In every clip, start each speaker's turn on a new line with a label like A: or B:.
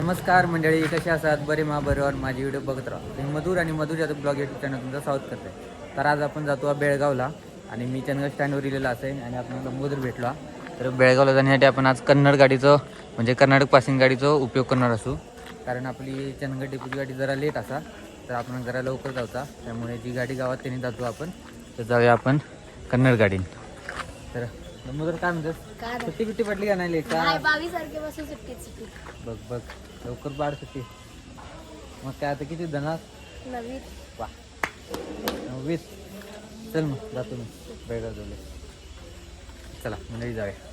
A: नमस्कार मंडळी, कसे असतात? बरे बरोबर माझी व्हिडिओ बघत राहा. तुम्ही मधुर आणि मधुर यादव ब्लॉग यूट्यूब चॅनल तुमचं स्वागत करते. तर आज आपण जातो बेळगावला आणि मी चंदगड स्टँडवर इलेला असेल आणि आपण मधुर भेटलो. तर बेळगावला जाण्यासाठी आपण आज कन्नड गाडीचं म्हणजे कर्नाटक पासिंग गाडीचा उपयोग करणार असू, कारण आपली चंदगड डेपोची गाडी जरा लेट असा, तर आपण जरा लवकर जाऊचा. त्यामुळे जी गाडी गावात त्यांनी जातो आपण, तर जाऊया आपण कन्नड गाडीने. तर मधुर काय म्हणतात? सुट्टी बिट्टी पडली का नाही? लेट का?
B: 22 तारखेपासून सुट्टी.
A: बघ बघ लवकर पाड सुट्टी. मग काय आता किती जाणार?
B: नवीन
A: वा 20. चल मग जातो मी बेळगाव जाऊया. चला मंडळी जाऊया.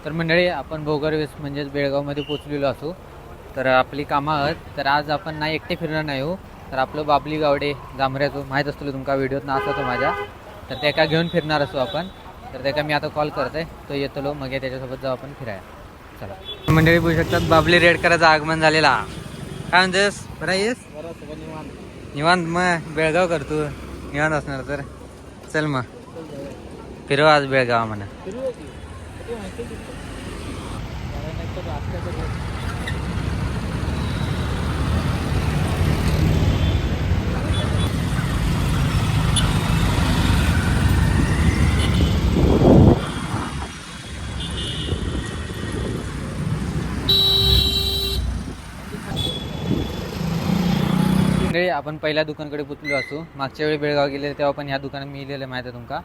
A: तर मंडळी आपण भोगरवेस म्हणजेच बेळगावमध्ये पोचलेलो असू. तर आपली कामं आहेत. तर आज आपण नाही एकटे फिरणार नाही हो, तर आपलं बाबली गावडे जांभऱ्याचो माहीत असतो तुमका, व्हिडिओत ना असा तो माझ्या, तर त्या काय घेऊन फिरणार असो आपण. तर त्या काय मी आता कॉल करतोय, तो येतो मग त्याच्यासोबत जाऊ आपण फिरायला. चला मंडळी बघू शकतात बाबली रेड करायचं आगमन झालेला. काय म्हणतेस? बरं येस निवांत. मग बेळगाव करतो निवांत असणार तर चल मग फिरव आज बेळगाव म्हणा. आपण पहिल्या दुकानाकडे पोचलो असू. मागच्या वेळी बेळगाव गेले तेव्हा पण ह्या दुकानात मी इलेलं माहिती आहे तुमका,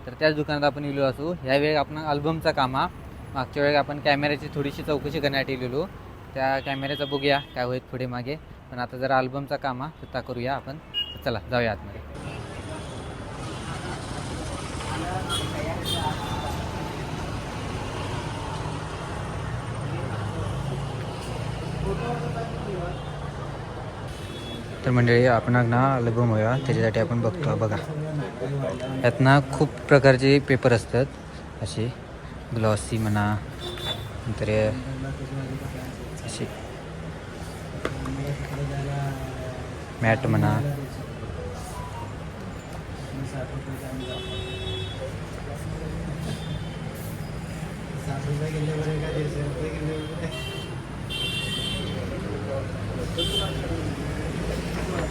A: तर त्याच दुकानात आपण इलो असू. ह्यावेळी आपण अल्बमचा काम हा. मागच्या वेळी आपण कॅमेऱ्याची थोडीशी चौकशी करण्यासाठी इलेलो, त्या कॅमेऱ्याचा बघूया काय होईल पुढे मागे. पण आता जरा अल्बमचा काम हा सुद्धा करूया आपण. चला जाऊया आतमध्ये. तर मंडळी आपण ना अल्बम होऊया, त्याच्यासाठी आपण बघतो. बघा यात ना खूप प्रकारचे पेपर असतात, असे ग्लॉसी म्हणा, नंतर असे मॅट म्हणा.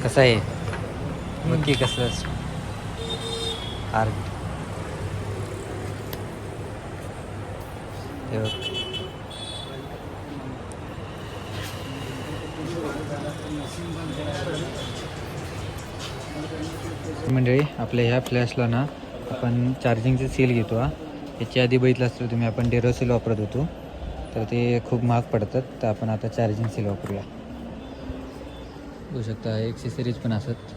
A: कसं आहे बघ की कसं आर्ट मंडळी. आपल्या ह्या फ्लॅशला ना आपण चार्जिंगचे सेल घेतो हा. याच्या आधी बघितलं असतं तुम्ही, आपण डेरो सेल वापरत होतो, तर ते खूप महाग पडतात. तर आपण आता चार्जिंग सेल वापरूया. बघू शकता एक्सेसरीज पण असत.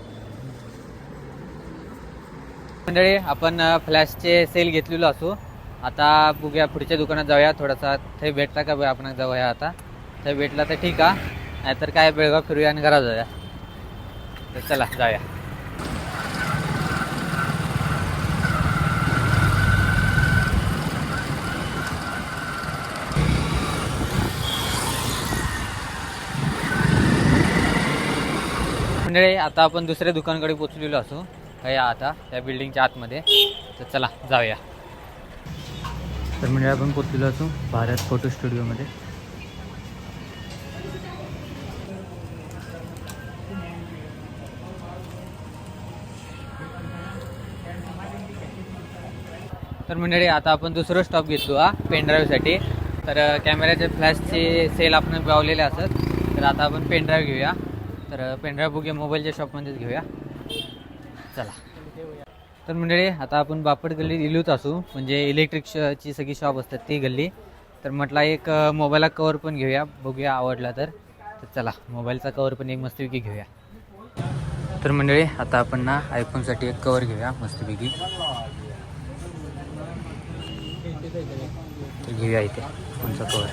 A: मंडळी आपण फ्लॅशचे सेल घेतलेलो असो. आता बघूया पुढच्या दुकानात जाऊया. थोडासा ते भेटला का बघा, आपण जाऊया. आता ते भेटला तर ठीक आहे, नाहीतर काय बेळगाव फिरूया आणि घरात जाऊया. तर चला जाऊया. मंडळी आता आपण दुसऱ्या दुकानाकडे पोचलेलो असो या आता त्या बिल्डिंगच्या आतमध्ये. तर चला जाऊया. तर म्हणजे आपण पोचलेलो असो भारत फोटो स्टुडिओमध्ये. तर मंडळी आता आपण दुसरं स्टॉप घेतलो हा पेनड्राईव्हसाठी. तर कॅमेऱ्याचे फ्लॅशचे सेल आपण लावलेले असत. तर आता आपण पेनड्राईव्ह घेऊया. तर पेनड्राईव्ह बघूया मोबाईलच्या शॉपमध्येच घेऊया. चला. तर मंडळी आता आपण बापट गल्लीत इलोच असू, म्हणजे इलेक्ट्रिकची सगळी शॉप असतात ती गल्ली. तर म्हटलं एक मोबाईलला कवर पण घेऊया, बघूया आवडला तर. चला मोबाईलचा कवर पण एक मस्तपैकी घेऊया. तर मंडळी आता आपण ना आयफोनसाठी एक कवर घेऊया मस्तपैकी. तर घेऊया इथे फोनचा कवर.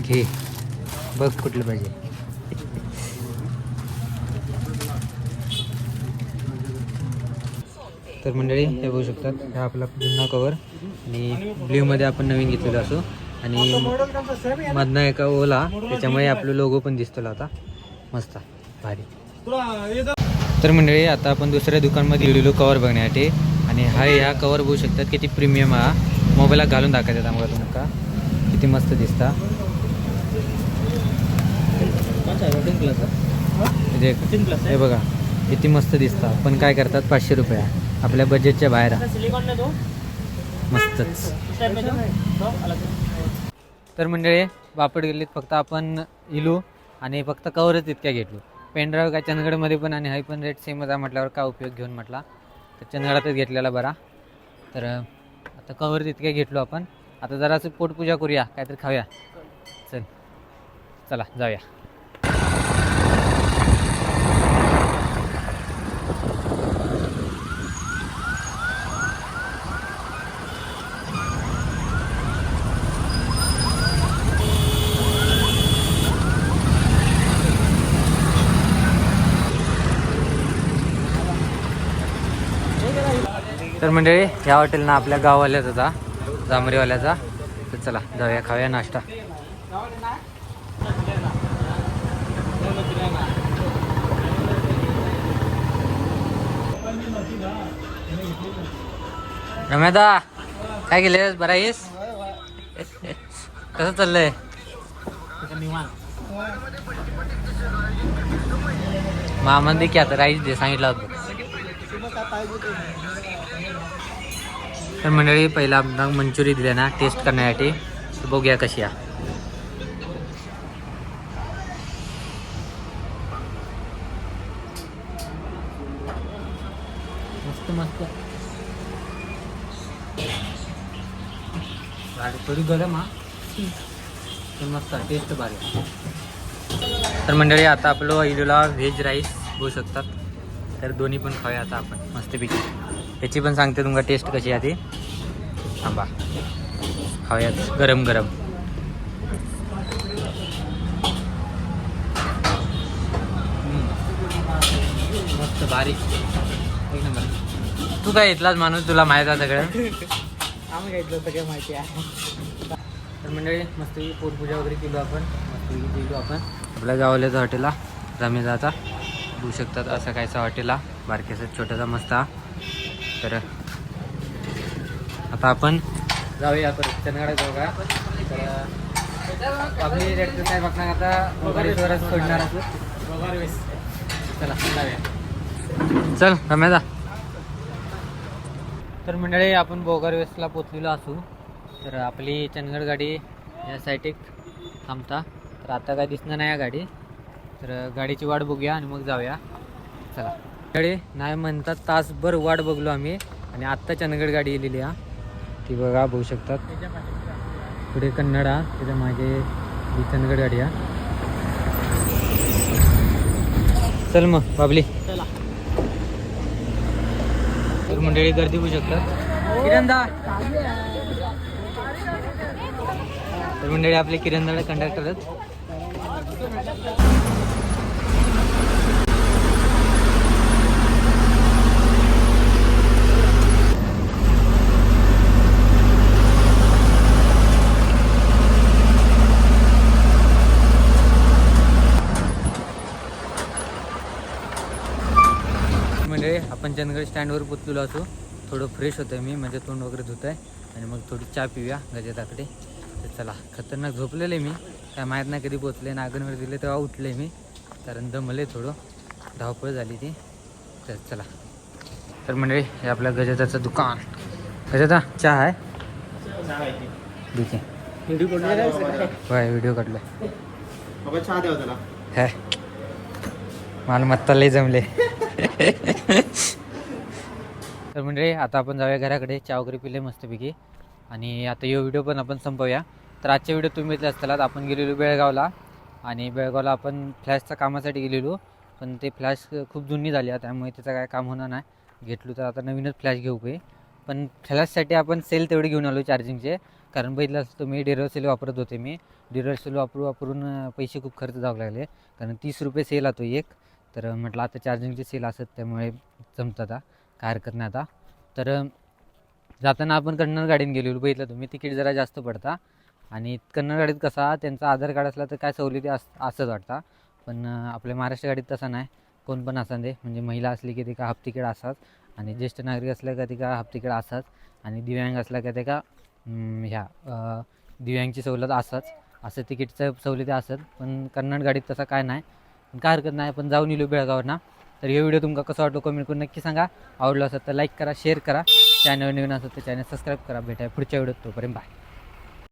A: घे बघ कुठलं पाहिजे. तर मंडळी हे बघू शकतात, हा आपला जुना कवर आणि ब्ल्यूमध्ये आपण नवीन घेतलेलो असो आणि मधनं एका ओला त्याच्यामुळे आपलं लोगो पण दिसतो आता मस्त भारी. तर मंडळी आता आपण दुसऱ्या दुकानमध्ये गेलेलो कवर बघण्यासाठी आणि ह्या कवर बघू शकतात किती प्रीमियम हा. मोबाईलला घालून दाखवायचा त्यामुळे तुमका किती मस्त दिसता. हे बघा किती मस्त दिसता. पण काय करतात 500 रुपये आपल्या बजेटच्या बाहेर मस्तच. तर मंडळी बापड गेलीत फक्त आपण इलो आणि फक्त कवरच इतक्या घेतलो. पेनड्राईव्ह काय चंदगडमध्ये पण आणि हाही पण रेट सेमच आहे म्हटल्यावर काय उपयोग घेऊन म्हटला तर चंदगडातच घेतलेला बरा. तर आता कवर इतक्या घेतलो आपण. आता जरासं पोटपूजा करूया काहीतरी खाऊया. चला जाऊया. तर मंडळी ह्या हॉटेल ना आपल्या गाववाल्याचा होता, जांभरीवाल्याचा. तर चला जाऊया खाऊया नाश्ता. रम्यादा काय केलेस, बरा आहेस? कसं चाललंय? मामान दे की आता राईस दे सांगितलं होतं. तर मंडळी पहिला आपला मंचुरी दिले ना टेस्ट करण्यासाठी. तर बघूया कशी आहे. मस्त मस्त थोडी गरम हा पण मस्त टेस्ट भारी. तर मंडळी आता आपलं इडूला व्हेज राईस होऊ शकतात. तर दोन्ही पण खाऊया आता आपण मस्तपैकी. त्याची पण सांगते तुमका टेस्ट कशी आहे ती. थांबा खाऊयात गरम गरम. मस्त भारी एक नंबर. तू काय घेतलास माणूस, तुला माहीत आहे सगळं.
C: आम्ही घेतलं सगळं माहिती आहे.
A: तर मंडळी मस्त पोटपूजा वगैरे केलो आपण. मस्त गेलो आपण आपल्या गावाल्याचा हॉटेलला रमेदाचा बघू शकतात असं कायचा हॉटेलला बारकेसा छोटासा मस्त. तर आता आपण जाऊया परत चंदगडात जाऊ का. तर आपली रेट काय बघणार आता भोगारेश्वरच सोडणार असं. चला जाऊया. चल रमेदा. तर मंडळी आपण बोगारवेसला पोचलेलो असू. तर आपली चंदगड गाडी या साईड थांबता. तर आता काय दिसणार नाही या गाडी. तर गाडीची वाट बघूया आणि मग जाऊया. चला गाडी नाही म्हणतात तासभर वाट बघलो आम्ही आणि आत्ता चंदगड गाडी येलेली हा. ती बघा बघू शकतात पुढे कन्नड हा, त्याच्या मागे ही चंदगड गाडी हा. चल मग बाबली. तर मंडळी गर्दी होऊ शकतात. किरणदा तर मंडळी आपले किरणदाडे कंडक्टरच. म्हणजे आपण चंदगड स्टँडवर पोचलेलो असो. थोडं फ्रेश होतं मी म्हणजे तोंड वगैरे धुत आहे आणि मग थोडी चहा पिऊया गजेताकडे. तर चला खतरनाक झोपलेले मी काय माहीत नाही कधी पोचले. नागनवर दिले तेव्हा उठले मी कारण दमले थोडं धावपळ झाली ती. तर चला. तर मंडळी हे आपल्या गजेताचं दुकान. गजेता चहा आहे ठीक आहे. होय व्हिडिओ काढला
C: चहा द्यावा त्याला.
A: हे मालमत्ता लय जमले. तर म्हणजे आता आपण जाऊया घराकडे. चहा वगैरे पिले मस्तपैकी आणि आता यो व्हिडिओ पण आपण संपवूया. तर आजच्या व्हिडिओ तुम्ही असताना आपण गेलेलो बेळगावला आणि बेळगावला आपण फ्लॅशच्या कामासाठी गेलेलो. पण ते फ्लॅश खूप जुनी झाली आहे त्यामुळे त्याचं काय काम होणार नाही. घेतलो तर आता नवीनच फ्लॅश घेऊ काही. पण फ्लॅशसाठी आपण सेल तेवढे घेऊन आलो चार्जिंगचे, कारण बघितलं असतं तुम्ही डिरल सेल वापरत होते मी. डिरल सेल वापरून पैसे खूप खर्च जाऊ लागले, कारण 30 रुपये सेल होतो एक. तर म्हटलं आता चार्जिंगचे सेल असत त्यामुळे जमतं आता, काय हरकत नाही आता. तर जाताना आपण कन्नड गाडीने गेलेलो, बघितलं तुम्ही तिकीट जरा जास्त पडता. आणि कन्नड गाडीत कसा त्यांचा आधार कार्ड असला तर काय सवलती असंच वाटतं, पण आपल्या महाराष्ट्र गाडीत तसा नाही. कोण पण असा दे, म्हणजे महिला असली की ते का हाफ तिकीट असाच, आणि ज्येष्ठ नागरिक असल्या का ते का हाफ तिकीट असाच, आणि दिव्यांग असल्या का ते का दिव्यांगची सवलत असाच, असं तिकीटचं सवलती असत. पण कन्नड गाडीत तसा काय नाही, पण काय हरकत नाही. आपण जाऊन येलो बेळगावना. तर हे व्हिडिओ तुमका कसं वाटतो कमेंट करून नक्की सांगा. आवडलं असेल तर लाईक करा, शेअर करा. चॅनल नवीन असेल तर चॅनल सबस्क्राईब करा. भेटाय पुढच्या व्हिडिओत, तोपर्यंत बाय.